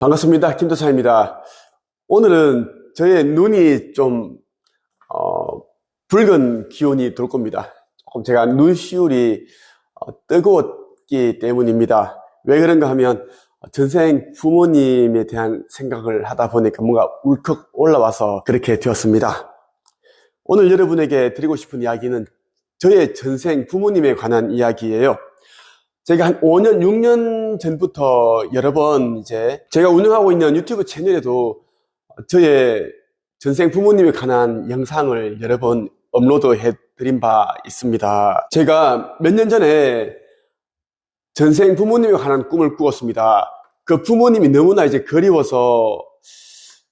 반갑습니다. 김도사입니다. 오늘은 저의 눈이 좀 붉은 기운이 돌 겁니다. 조금 제가 눈시울이 뜨거웠기 때문입니다. 왜 그런가 하면 전생 부모님에 대한 생각을 하다 보니까 뭔가 울컥 올라와서 그렇게 되었습니다. 오늘 여러분에게 드리고 싶은 이야기는 저의 전생 부모님에 관한 이야기예요. 제가 한 5년, 6년 전부터 여러 번 제가 운영하고 있는 유튜브 채널에도 저의 전생 부모님에 관한 영상을 여러 번 업로드해 드린 바 있습니다. 제가 몇 년 전에 전생 부모님에 관한 꿈을 꾸었습니다. 그 부모님이 너무나 그리워서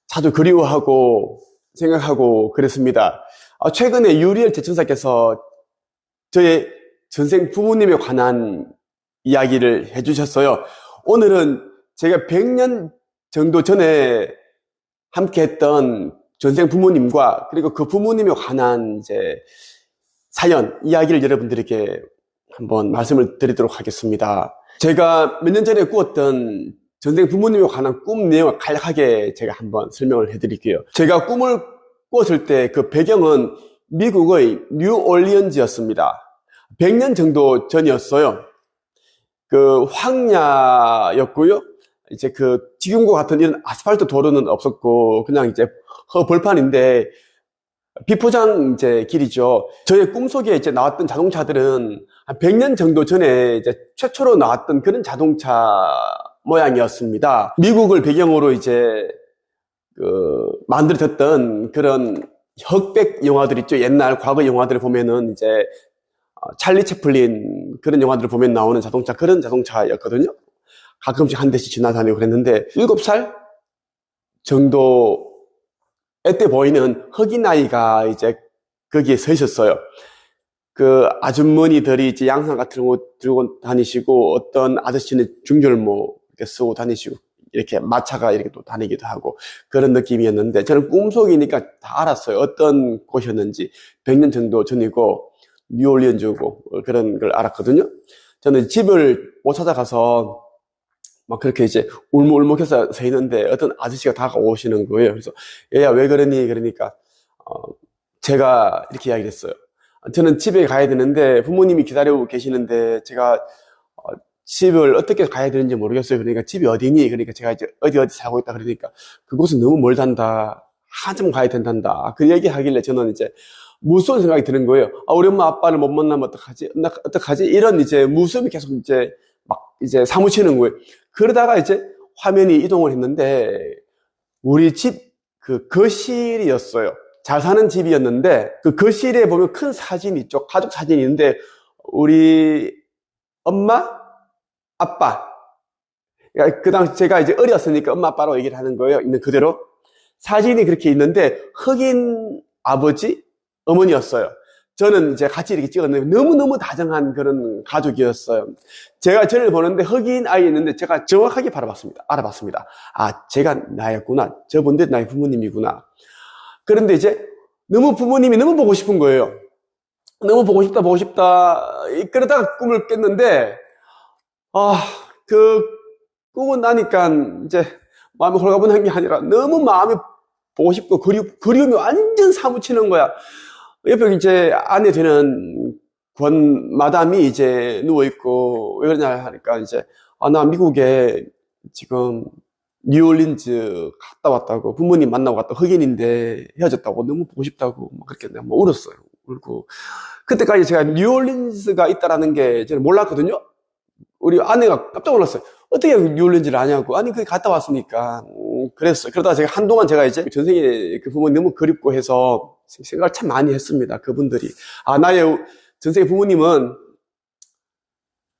자주 그리워하고 생각하고 그랬습니다. 최근에 유리엘 대천사께서 저의 전생 부모님에 관한 이야기를 해주셨어요. 오늘은 제가 100년 정도 전에 함께 했던 전생 부모님과 그리고 그 부모님에 관한 사연, 이야기를 여러분들에게 한번 말씀을 드리도록 하겠습니다. 제가 몇 년 전에 꾸었던 전생 부모님에 관한 꿈 내용을 간략하게 제가 한번 설명을 해드릴게요. 제가 꿈을 꾸었을 때 그 배경은 미국의 뉴올리언즈였습니다. 100년 정도 전이었어요. 그 황야였고요. 지금과 같은 이런 아스팔트 도로는 없었고 그냥 벌판인데 비포장 길이죠. 저의 꿈속에 나왔던 자동차들은 한 100년 정도 전에 최초로 나왔던 그런 자동차 모양이었습니다. 미국을 배경으로 만들어졌던 그런 흑백 영화들 있죠. 옛날 과거 영화들을 보면은 찰리 채플린 그런 영화들을 보면 나오는 자동차, 그런 자동차였거든요. 가끔씩 한 대씩 지나다니고 그랬는데 7살 정도 때 보이는 흑인 아이가 거기에 서 있었어요. 그 아주머니들이 양상 같은 거 들고 다니시고 어떤 아저씨는 중절모 이렇게 쓰고 다니시고 이렇게 마차가 이렇게 또 다니기도 하고 그런 느낌이었는데 저는 꿈속이니까 다 알았어요. 어떤 곳이었는지. 100년 정도 전이고 뉴올리언즈고 그런 걸 알았거든요. 저는 집을 못 찾아가서 막 그렇게 울먹울먹해서 서 있는데 어떤 아저씨가 다가오시는 거예요. 그래서 얘야 왜 그러니? 그러니까 제가 이렇게 이야기를 했어요. 저는 집에 가야 되는데 부모님이 기다리고 계시는데 제가 집을 어떻게 가야 되는지 모르겠어요. 그러니까 집이 어디니? 그러니까 제가 어디 살고 있다 그러니까 그곳은 너무 멀단다. 한참 가야 된단다. 그 얘기하길래 저는 무서운 생각이 드는 거예요. 우리 엄마 아빠를 못 만나면 어떡하지? 어떡하지? 이런 무서움이 계속 사무치는 거예요. 그러다가 화면이 이동을 했는데 우리 집 거실이었어요. 잘 사는 집이었는데 그 거실에 보면 큰 사진이 있죠. 가족 사진이 있는데 우리 엄마, 아빠. 그러니까 그 당시 제가 어렸으니까 엄마, 아빠라고 얘기를 하는 거예요. 있는 그대로. 사진이 그렇게 있는데 흑인 아버지, 어머니였어요. 저는 같이 이렇게 찍었는데 너무너무 다정한 그런 가족이었어요. 제가 저를 보는데 흑인 아이였는데 제가 정확하게 알아봤습니다. 제가 나였구나. 저분들 나의 부모님이구나. 그런데 너무 부모님이 너무 보고 싶은 거예요. 너무 보고 싶다. 그러다가 꿈을 깼는데, 그 꿈은 나니까 마음이 홀가분한 게 아니라 너무 마음이 보고 싶고 그리움이 완전 사무치는 거야. 옆에 아내 되는 권 마담이 누워있고, 왜 그러냐 하니까 나 미국에 지금 뉴올린즈 갔다 왔다고, 부모님 만나고 갔다, 흑인인데 헤어졌다고, 너무 보고 싶다고, 그렇게 내가 울었어요. 울고. 그때까지 제가 뉴올린즈가 있다라는 게 저는 몰랐거든요? 우리 아내가 깜짝 놀랐어요. 어떻게 뉴올린즈를 아냐고. 아니, 거기 갔다 왔으니까. 그랬어요. 그러다가 한동안 제가 전생에 그 부모님 너무 그립고 해서 생각을 참 많이 했습니다. 그분들이. 나의 전생의 부모님은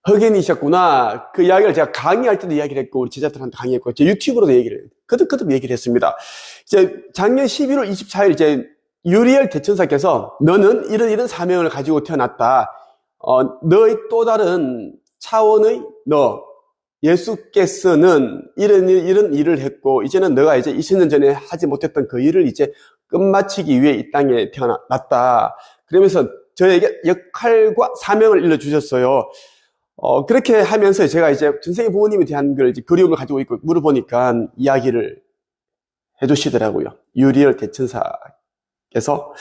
흑인이셨구나. 그 이야기를 제가 강의할 때도 이야기를 했고, 우리 제자들한테 강의했고, 제 유튜브로도 거듭 얘기를 했습니다. 작년 11월 24일 유리엘 대천사께서 너는 이런 사명을 가지고 태어났다. 너의 또 다른 차원의 예수께서는 이런 일을 했고, 이제는 너가 20년 전에 하지 못했던 그 일을 끝마치기 위해 이 땅에 태어났다. 그러면서 저에게 역할과 사명을 일러주셨어요. 그렇게 하면서 제가 이제 전생의 부모님에 대한 걸 이제 그리움을 가지고 있고 물어보니까 이야기를 해주시더라고요. 유리열 대천사께서.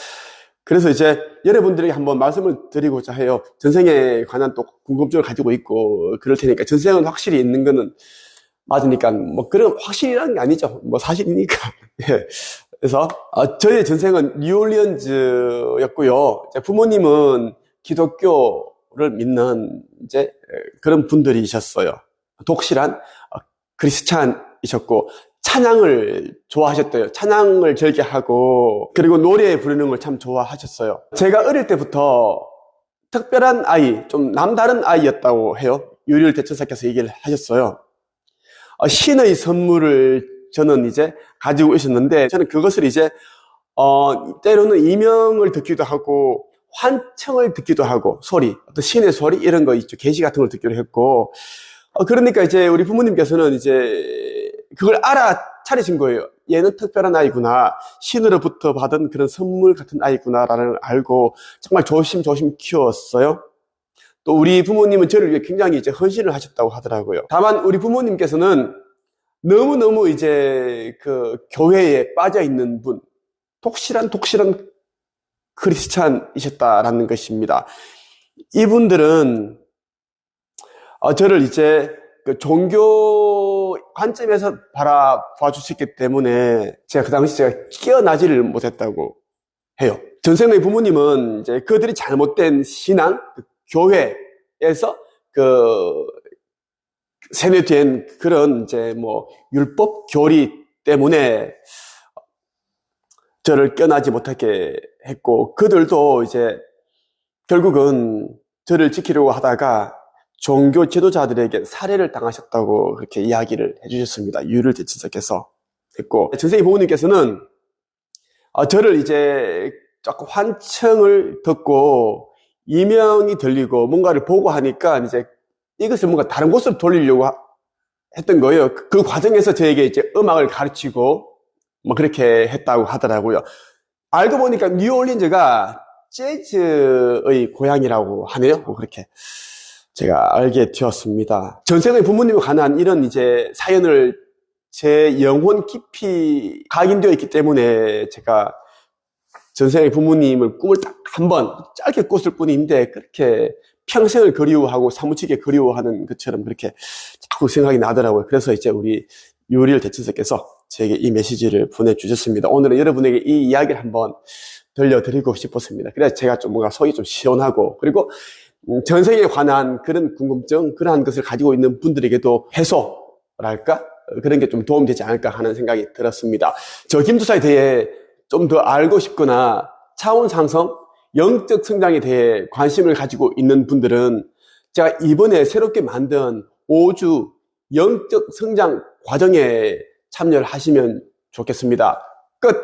그래서 이제 여러분들에게 한번 말씀을 드리고자 해요. 전생에 관한 또 궁금증을 가지고 있고 그럴 테니까 전생은 확실히 있는 거는 맞으니까 뭐 그런 확실이라는 게 아니죠. 뭐 사실이니까. 예. 그래서 저의 전생은 뉴올리언즈였고요. 부모님은 기독교를 믿는 이제 그런 분들이셨어요. 독실한 크리스찬이셨고 찬양을 좋아하셨대요. 찬양을 즐겨하고 그리고 노래 부르는 걸 참 좋아하셨어요. 제가 어릴 때부터 특별한 아이, 좀 남다른 아이였다고 해요. 유리열 대천사께서 얘기를 하셨어요. 신의 선물을 저는 이제 가지고 있었는데 저는 그것을 이제 때로는 이명을 듣기도 하고 환청을 듣기도 하고 소리, 어떤 신의 소리 이런 거 있죠. 계시 같은 걸 듣기도 했고 그러니까 이제 우리 부모님께서는 이제 그걸 알아차리신 거예요. 얘는 특별한 아이구나. 신으로부터 받은 그런 선물 같은 아이구나라는 걸 알고 정말 조심조심 키웠어요. 또 우리 부모님은 저를 위해 굉장히 이제 헌신을 하셨다고 하더라고요. 다만 우리 부모님께서는 너무너무 이제 그 교회에 빠져 있는 분, 독실한 크리스찬이셨다라는 것입니다. 이분들은 저를 이제 그 종교 관점에서 바라봐 주셨기 때문에 제가 그 당시 제가 깨어나지를 못했다고 해요. 전생의 부모님은 이제 그들이 잘못된 신앙, 교회에서 그 세뇌된 그런 이제 뭐 율법 교리 때문에 저를 깨어나지 못하게 했고 그들도 이제 결국은 저를 지키려고 하다가 종교 지도자들에게 살해를 당하셨다고 그렇게 이야기를 해주셨습니다. 유리열 대천사께서 했고 전생의 부모님께서는 저를 이제 자꾸 환청을 듣고 이명이 들리고 뭔가를 보고 하니까 이제 이것을 뭔가 다른 곳으로 돌리려고 했던 거예요. 그 과정에서 저에게 이제 음악을 가르치고 뭐 그렇게 했다고 하더라고요. 알고 보니까 뉴올리언즈가 재즈의 고향이라고 하네요. 뭐 그렇게 제가 알게 되었습니다. 전생의 부모님에 관한 이런 이제 사연을 제 영혼 깊이 각인되어 있기 때문에 제가 전생의 부모님을 꿈을 딱 한 번 짧게 꿨을 뿐인데 그렇게 평생을 그리워하고 사무치게 그리워하는 것처럼 그렇게 자꾸 생각이 나더라고요. 그래서 이제 우리 유리열 대천사께서 제게 이 메시지를 보내주셨습니다. 오늘은 여러분에게 이 이야기를 한번 들려드리고 싶었습니다. 그래서 제가 좀 뭔가 속이 좀 시원하고 그리고 전생에 관한 그런 궁금증, 그러한 것을 가지고 있는 분들에게도 해소랄까? 그런 게 좀 도움되지 않을까 하는 생각이 들었습니다. 저 김투사에 대해 좀 더 알고 싶거나 차원 상승, 영적 성장에 대해 관심을 가지고 있는 분들은 제가 이번에 새롭게 만든 5주 영적 성장 과정에 참여를 하시면 좋겠습니다. 끝!